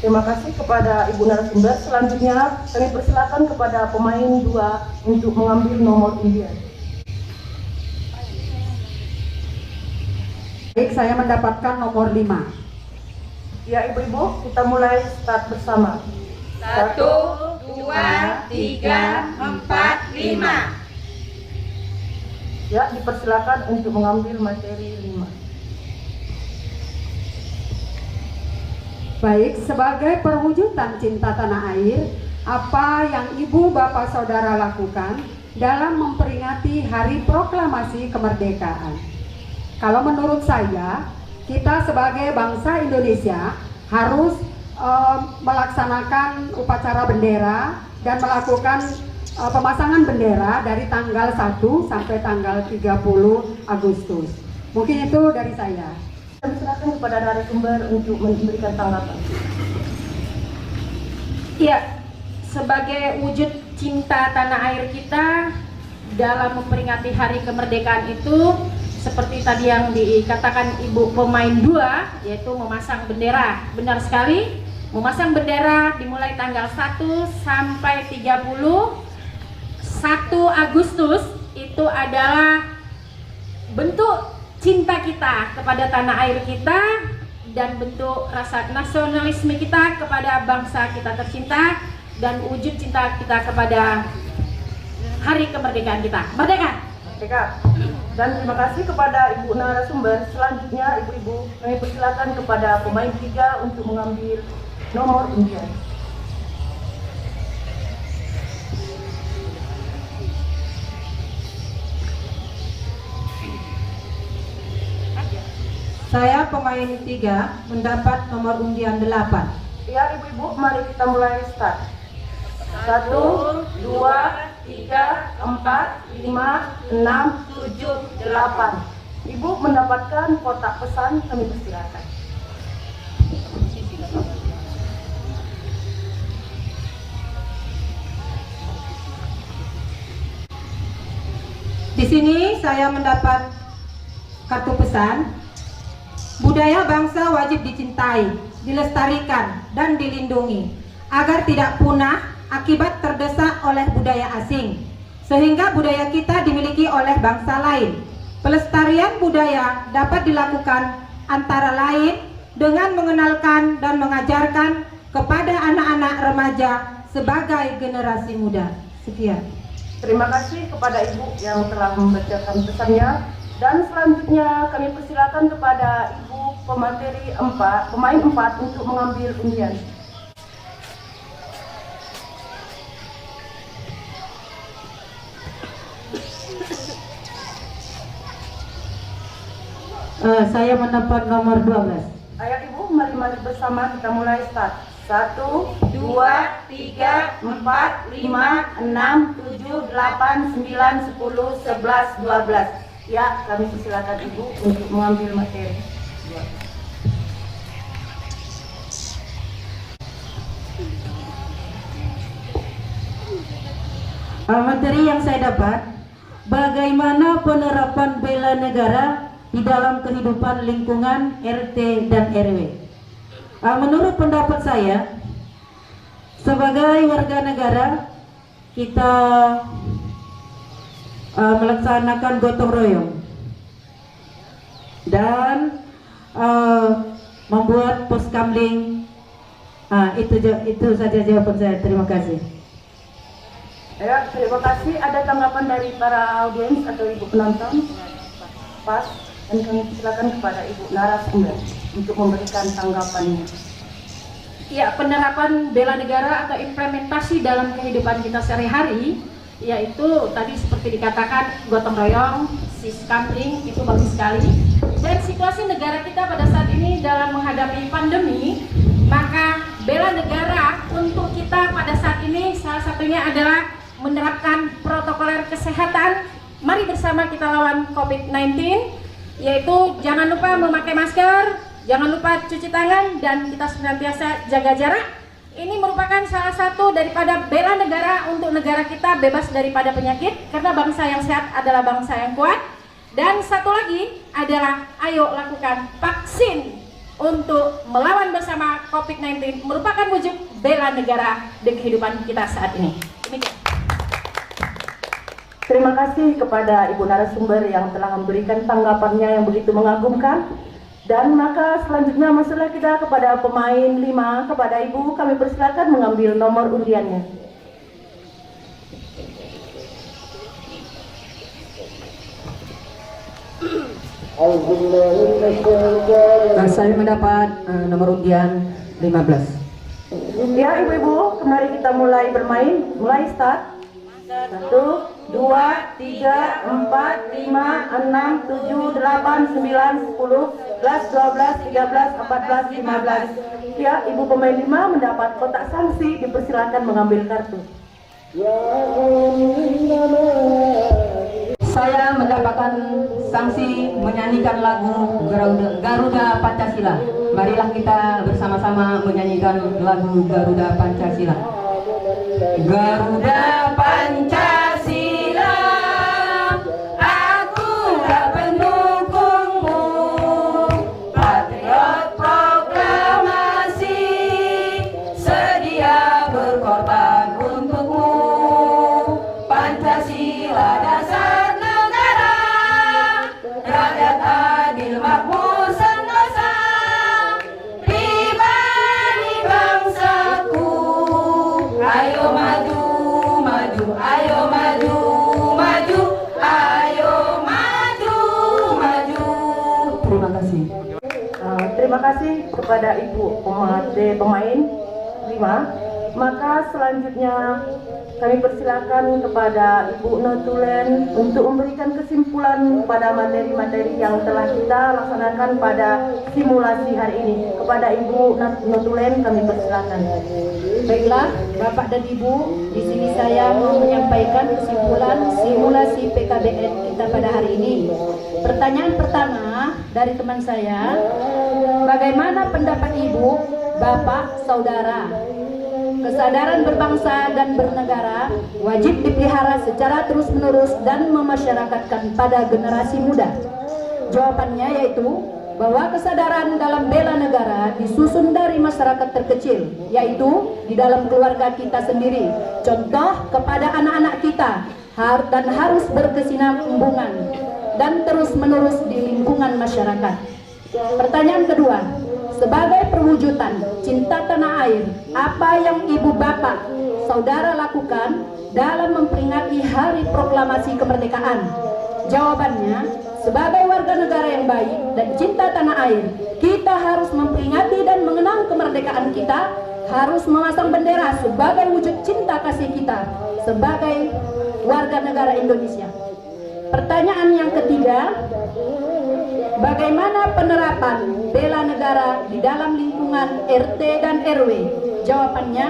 Terima kasih kepada Ibu narasumber. Selanjutnya kami persilakan kepada pemain 2 untuk mengambil nomor undian. Baik, saya mendapatkan nomor 5. Ya Ibu-ibu, kita mulai start bersama. 1, 2, 3, 4, 5. Ya, dipersilakan untuk mengambil materi 5. Baik, sebagai perwujudan cinta tanah air, apa yang ibu bapak saudara lakukan dalam memperingati hari proklamasi kemerdekaan? Kalau menurut saya, kita sebagai bangsa Indonesia harus melaksanakan upacara bendera dan melakukan pemasangan bendera dari tanggal 1 sampai tanggal 30 Agustus. Mungkin itu dari saya. Kami silakan kepada narasumber untuk memberikan tanggapan. Ya, sebagai wujud cinta tanah air kita dalam memperingati hari kemerdekaan itu seperti tadi yang dikatakan Ibu pemain 2, yaitu memasang bendera. Benar sekali, memasang bendera dimulai tanggal 1 sampai 31 Agustus itu adalah bentuk cinta kita kepada tanah air kita dan bentuk rasa nasionalisme kita kepada bangsa kita tercinta dan wujud cinta kita kepada hari kemerdekaan kita. Merdeka! Merdeka! Dan terima kasih kepada Ibu narasumber. Selanjutnya Ibu-ibu, kami persilakan kepada pemain 3 untuk mengambil nomor undian. Saya pemain 3 mendapat nomor undian 8. Ya Ibu-ibu, mari kita mulai start. 1, 2, 3, 4, 5, 6, 7, 8. Ibu mendapatkan kotak pesan, kami persilakan. Di sini saya mendapat kartu pesan. Budaya bangsa wajib dicintai, dilestarikan, dan dilindungi agar tidak punah akibat terdesak oleh budaya asing, sehingga budaya kita dimiliki oleh bangsa lain. Pelestarian budaya dapat dilakukan antara lain dengan mengenalkan dan mengajarkan kepada anak-anak remaja sebagai generasi muda. Sekian. Terima kasih kepada Ibu yang telah membacakan pesannya. Dan selanjutnya kami persilakan kepada Ibu pemateri 4, pemain 4 untuk mengambil undian. Saya mendapat nomor 12. Ayo Ibu, mari bersama kita mulai start. 1, 2, 3, 4, 5, 6, 7, 8, 9, 10, 11, 12. Ya, kami persilakan Ibu untuk mengambil materi. Materi yang saya dapat, bagaimana penerapan bela negara di dalam kehidupan lingkungan RT dan RW. Menurut pendapat saya, sebagai warga negara, kita melaksanakan gotong royong dan membuat pos kamling. Itu saja jawaban saya. Terima kasih. Ya, terima kasih. Ada tanggapan dari para audiens atau Ibu penonton? Pas, dan kami silakan kepada Ibu narasumber untuk memberikan tanggapannya. Ya, penerapan bela negara atau implementasi dalam kehidupan kita sehari-hari, yaitu tadi seperti dikatakan gotong royong, siskampling, itu bagus sekali. Dan situasi negara kita pada saat ini dalam menghadapi pandemi, maka bela negara untuk kita pada saat ini salah satunya adalah menerapkan protokol kesehatan. Mari bersama kita lawan COVID-19, yaitu jangan lupa memakai masker, jangan lupa cuci tangan, dan kita senantiasa jaga jarak. Ini merupakan salah satu daripada bela negara untuk negara kita bebas daripada penyakit, karena bangsa yang sehat adalah bangsa yang kuat. Dan satu lagi adalah ayo lakukan vaksin untuk melawan bersama COVID-19 merupakan wujud bela negara di kehidupan kita saat ini. Demikian. Terima kasih kepada Ibu narasumber yang telah memberikan tanggapannya yang begitu mengagumkan. Dan maka selanjutnya masuklah kita kepada pemain 5. Kepada Ibu kami persilakan mengambil nomor undiannya. Saya mendapat nomor undian 15. Ya ibu-ibu, mari kita mulai bermain. Mulai start. 1, 2, 3, 4, 5, 6, 7, 8, 9, 10, 11, 12, 13, 14, 15. Ya, ibu pemain 5 mendapat kotak sanksi, dipersilakan mengambil kartu. Saya mendapatkan sanksi menyanyikan lagu Garuda Pancasila. Marilah kita bersama-sama menyanyikan lagu Garuda Pancasila. Garuda Pancasila, aku tak pendukungmu, patriot proklamasi, sedia berkorban untukmu. Pancasila dasar negara, rakyat adil makmur sentosa, pribadi bangsaku. Ayo maju, maju, ayo maju, maju, ayo maju, maju. Terima kasih. Terima kasih kepada Ibu pemain 5. Maka selanjutnya kami persilakan kepada Ibu Notulen untuk memberikan kesimpulan pada materi-materi yang telah kita laksanakan pada simulasi hari ini. Kepada Ibu Notulen kami persilakan. Baiklah, Bapak dan Ibu, di sini saya mau menyampaikan kesimpulan simulasi PKBN kita pada hari ini. Pertanyaan pertama dari teman saya, bagaimana pendapat Ibu, Bapak, Saudara? Kesadaran berbangsa dan bernegara wajib dipelihara secara terus-menerus dan memasyarakatkan pada generasi muda. Jawabannya yaitu bahwa kesadaran dalam bela negara disusun dari masyarakat terkecil, yaitu di dalam keluarga kita sendiri. Contoh kepada anak-anak kita, dan harus berkesinambungan dan terus-menerus di lingkungan masyarakat. Pertanyaan kedua, sebagai perwujudan cinta tanah air, apa yang Ibu Bapak, Saudara lakukan dalam memperingati Hari Proklamasi Kemerdekaan? Jawabannya, sebagai warga negara yang baik dan cinta tanah air, kita harus memperingati dan mengenang kemerdekaan kita, harus memasang bendera sebagai wujud cinta kasih kita sebagai warga negara Indonesia. Pertanyaan yang ketiga, bagaimana penerapan bela negara di dalam lingkungan RT dan RW? Jawabannya,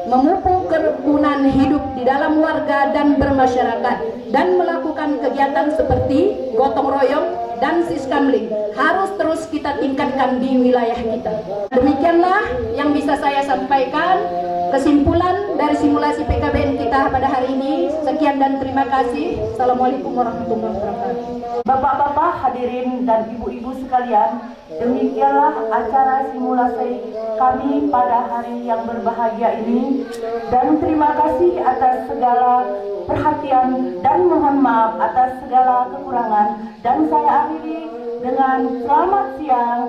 memupuk kerukunan hidup di dalam warga dan bermasyarakat, dan melakukan kegiatan seperti gotong royong dan siskamling harus terus kita tingkatkan di wilayah kita. Demikianlah yang bisa saya sampaikan kesimpulan dari simulasi PKBN kita pada hari ini. Sekian dan terima kasih. Assalamualaikum warahmatullahi wabarakatuh. Bapak-bapak hadirin dan ibu-ibu sekalian, demikianlah acara simulasi kami pada hari yang berbahagia ini, dan terima kasih atas segala perhatian dan mohon maaf atas segala kekurangan, dan saya akhiri dengan selamat siang,